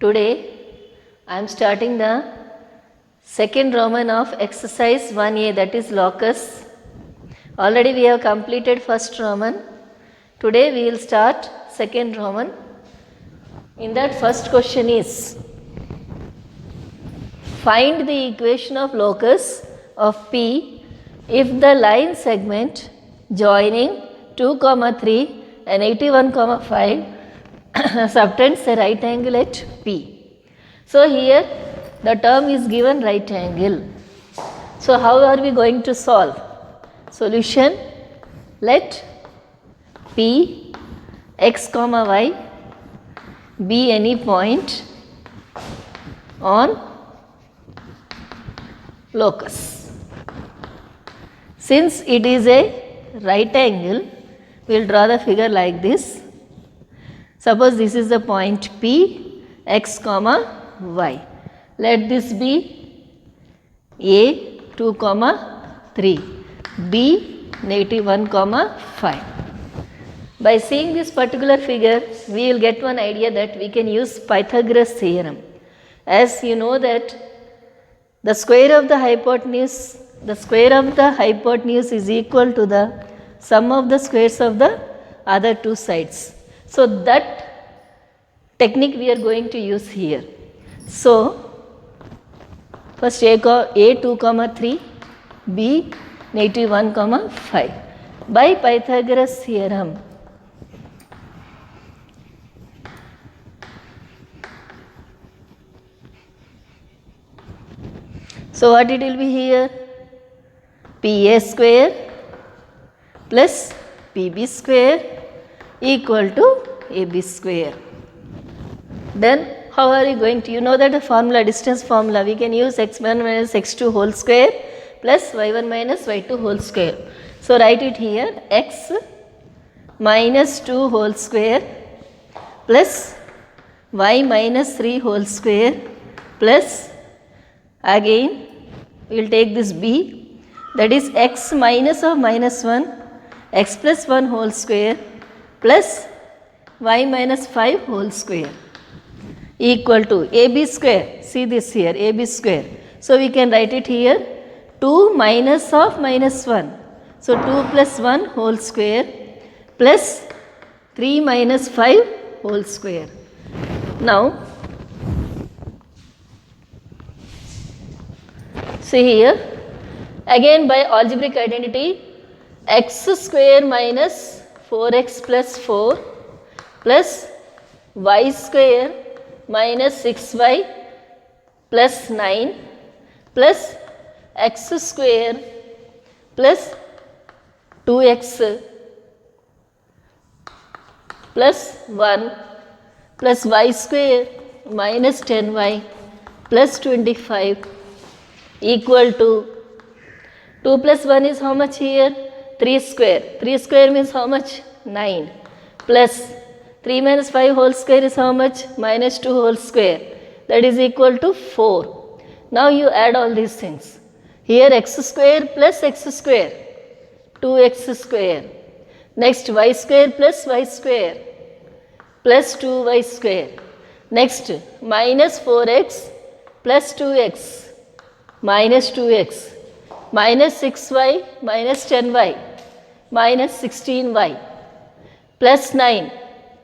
Today I am starting the second Roman of exercise 1A, that is locus. Already we have completed first Roman. Today we will start second Roman. In that first question is, find the equation of locus of P if the line segment joining 2, 3 and 81, 5 subtends a right angle at P. So here the term is given right angle. So how are we going to solve? Solution: let P x, y be any point on locus. Since it is a right angle, we will draw the figure like this. Suppose this is the point P, x, y. Let this be A 2, 3, B -1, 5. By seeing this particular figure, we will get one idea that we can use Pythagoras theorem. As you know that the square of the hypotenuse is equal to the sum of the squares of the other two sides. So that technique we are going to use here. So first A 2, 3, B -1, 5. By Pythagoras theorem, so what it will be here? PA square plus PB square equal to AB square. Then how are you going to, you know that the formula, distance formula, we can use x1 minus x2 whole square plus y1 minus y2 whole square. So write it here, x minus 2 whole square plus y minus 3 whole square plus, again we will take this b, that is x minus of minus 1, x plus 1 whole square plus y minus 5 whole square equal to AB square. See this here, AB square. So we can write it here, 2 minus of minus 1. So 2 plus 1 whole square plus 3 minus 5 whole square. Now see here, again by algebraic identity, x square minus 4x plus 4 plus y square minus 6y plus 9 plus x square plus 2x plus 1 plus y square minus 10y plus 25 equal to 2 plus 1 is how much here? 3 square. 3 square means how much? 9 plus 3 minus 5 whole square is how much? Minus 2 whole square, that is equal to 4. Now you add all these things. Here x square plus x square, 2x square. Next y square plus y square plus 2y square. Next minus 4x plus 2x minus 2x minus 6y minus 10y minus 16y plus 9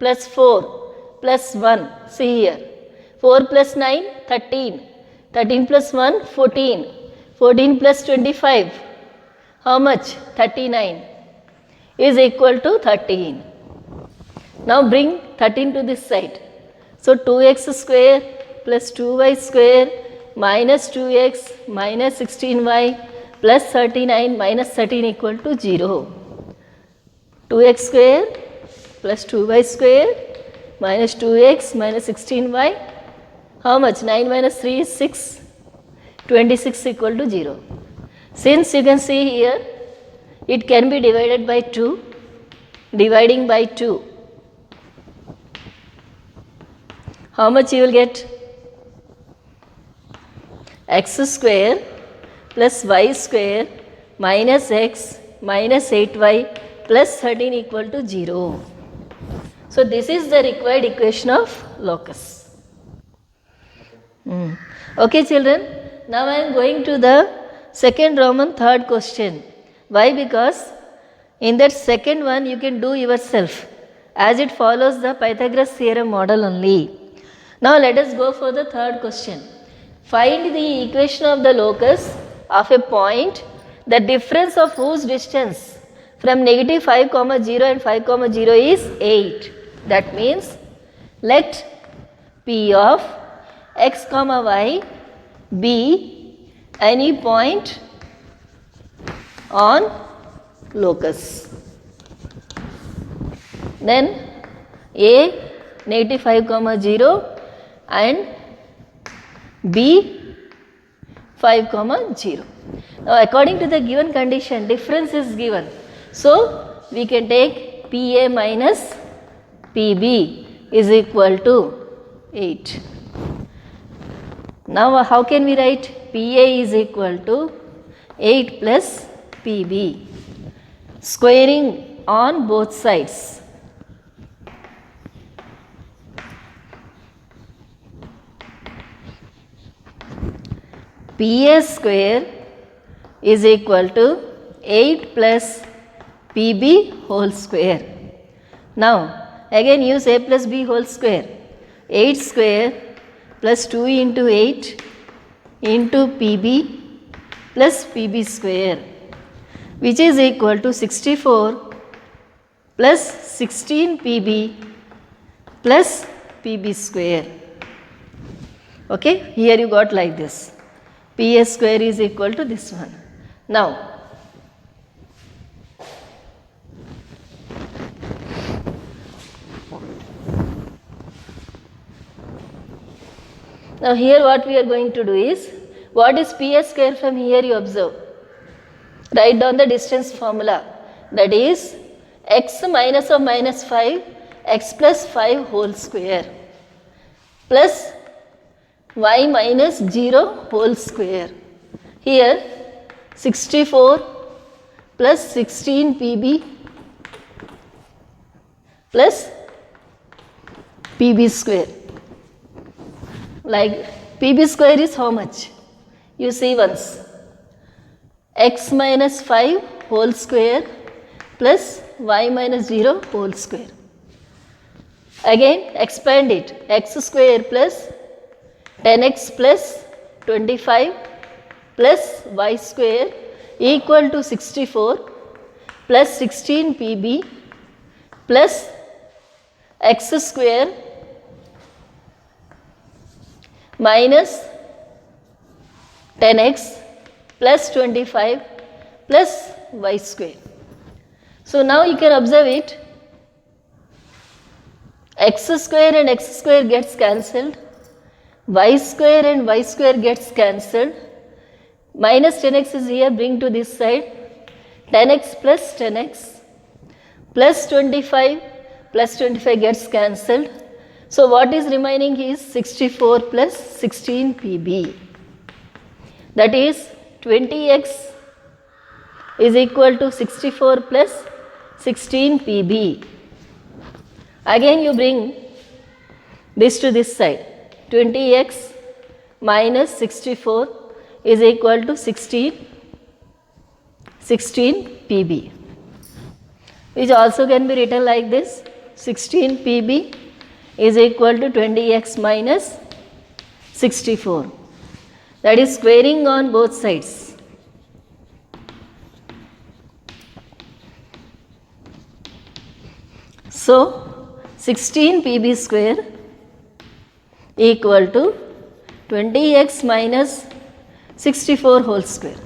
plus 4 plus 1. See here, 4 plus 9, 13. 13 plus 1, 14. 14 plus 25, how much? 39 is equal to 13. Now bring 13 to this side. So 2x square plus 2y square minus 2x minus 16y plus 39 minus 13 equal to 0. 2x square plus 2y square minus 2x minus 16y, how much? 9 minus 3 is 6, 26 equal to 0. Since you can see here, it can be divided by 2, dividing by 2. How much you will get? X square plus y square minus x minus 8y plus 13 equal to 0. So this is the required equation of locus. Okay children, now I am going to the second Roman third question. Why? Because in that second one you can do yourself as it follows the Pythagoras theorem model only. Now let us go for the third question. Find the equation of the locus of a point, the difference of whose distance from negative 5 comma 0 and 5 comma 0 is 8. That means let P of x comma y be any point on locus. Then A negative 5 comma 0 and B 5 comma 0. Now according to the given condition, difference is given. So we can take PA minus PB is equal to 8. Now how can we write? PA is equal to 8 plus PB. Squaring on both sides. PA square is equal to 8 plus PB whole square. Now again use A plus B whole square. 8 square plus 2 into 8 into PB plus PB square, which is equal to 64 plus 16 PB plus PB square. Okay, here you got like this. PA square is equal to this one. Now here what we are going to do is, what is PA square from here you observe. Write down the distance formula, that is x minus of minus 5 x plus 5 whole square plus y minus 0 whole square. Here 64 plus 16 PB plus PB square. Like PB square is how much? You see once. X minus 5 whole square plus y minus 0 whole square. Again expand it. X square plus 10x plus 25 plus y square equal to 64 plus 16 PB plus x square minus 10x plus 25 plus y square. So now you can observe it. X square and x square gets cancelled. Y square and y square gets cancelled. Minus 10x is here, bring to this side. 10x plus 10x plus 25 gets cancelled. So what is remaining is 64 plus 16 PB. That is 20x is equal to 64 plus 16 PB. Again you bring this to this side. 20x minus 64 is equal to 16 PB, which also can be written like this. 16 PB is equal to 20x minus 64. That is squaring on both sides. So 16 PB square equal to 20x minus 64 whole square.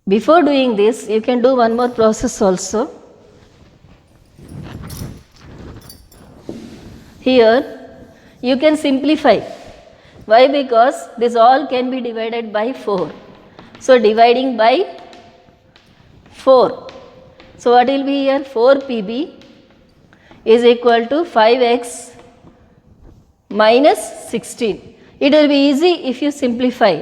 Before doing this, you can do one more process also. Here you can simplify. Why? Because this all can be divided by 4. So dividing by 4. So what will be here? 4 PB is equal to 5x minus 16. It will be easy if you simplify.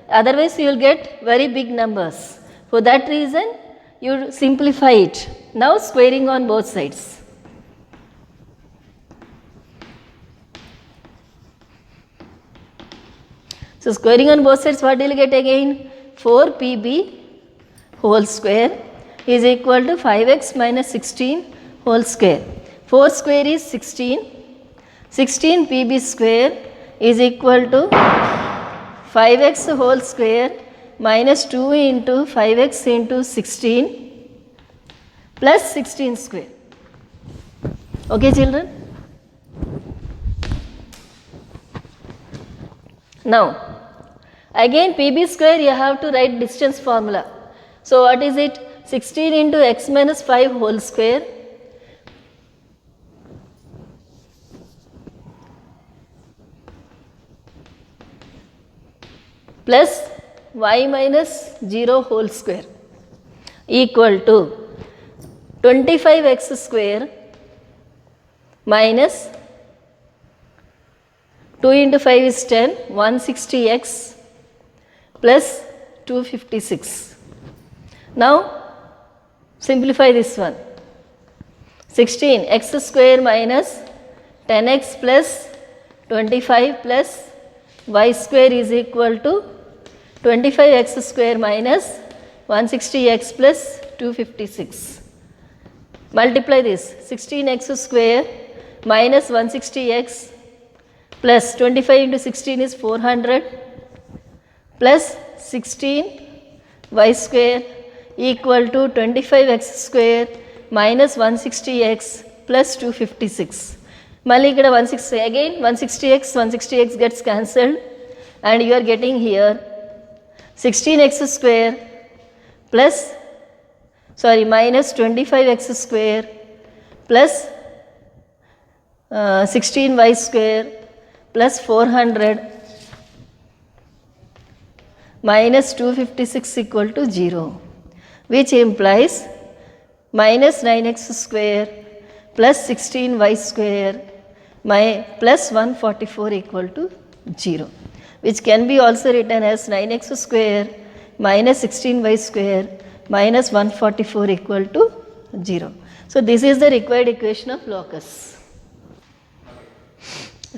Otherwise you will get very big numbers. For that reason you simplify it. Now squaring on both sides. So squaring on both sides, what will you get again? 4pb whole square is equal to 5x minus 16 whole square. 4 square is 16. 16 pb square is equal to 5x whole square minus 2 into 5x into 16 plus 16 square. Okay, children? Now, again pb square you have to write distance formula. So, what is it? 16 into x minus 5 whole square plus y minus 0 whole square equal to 25x square minus 2 into 5 is 10, 160x plus 256. Now, simplify this one. 16 x square minus 10x plus 25 plus y square is equal to 25x square minus 160x plus 256. Multiply this. 16x square minus 160x plus 25 into 16 is 400 plus 16 y square equal to 25x square minus 160x plus 256. Mali ikkada 160 again 160x gets cancelled and you are getting here 16x square plus minus 25x square plus 16y square plus 400 minus 256 equal to 0, which implies minus 9x square plus 16y square plus 144 equal to 0, which can be also written as 9x square minus 16y square minus 144 equal to 0. So, this is the required equation of locus.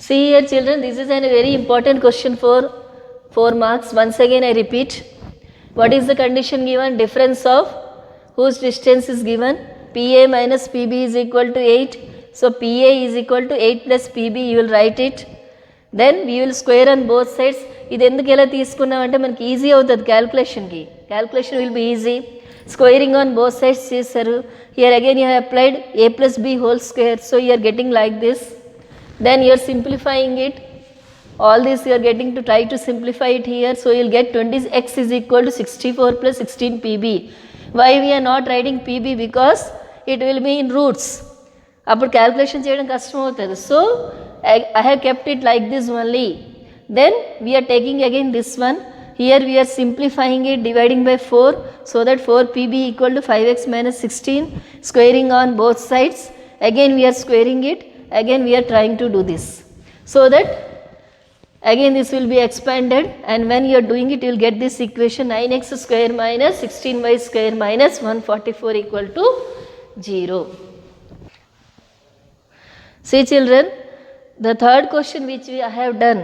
See here children, this is a very important question for 4 marks. Once again I repeat, what is the condition given? Difference of whose distance is given? PA minus PB is equal to 8. So, PA is equal to 8 plus PB, you will write it. Then we will square on both sides. ఇది ఎందుకు ఎలా తీసుకున్నాం అంటే మనకి easy అవుతుంది క్యాల్కులేషన్కి. Calculation will be easy. Squaring on both sides చేశారు. Here again you have applied a plus b whole square. So, you are getting like this. Then you are simplifying it. All this you are getting to try to simplify it here. So, you will get 20x is equal to 64 plus 16 pb. Why we are not writing pb? Because it will be in roots. అప్పుడు calculation చేయడం కష్టం అవుతుంది. So I have kept it like this only. Then we are taking again this one. Here we are simplifying it, dividing by 4, so that 4 pb equal to 5x minus 16, squaring on both sides. Again we are squaring it. Again we are trying to do this, so that again this will be expanded, and when you are doing it you will get this equation 9x square minus 16y square minus 144 equal to 0. See children, the third question which I have done,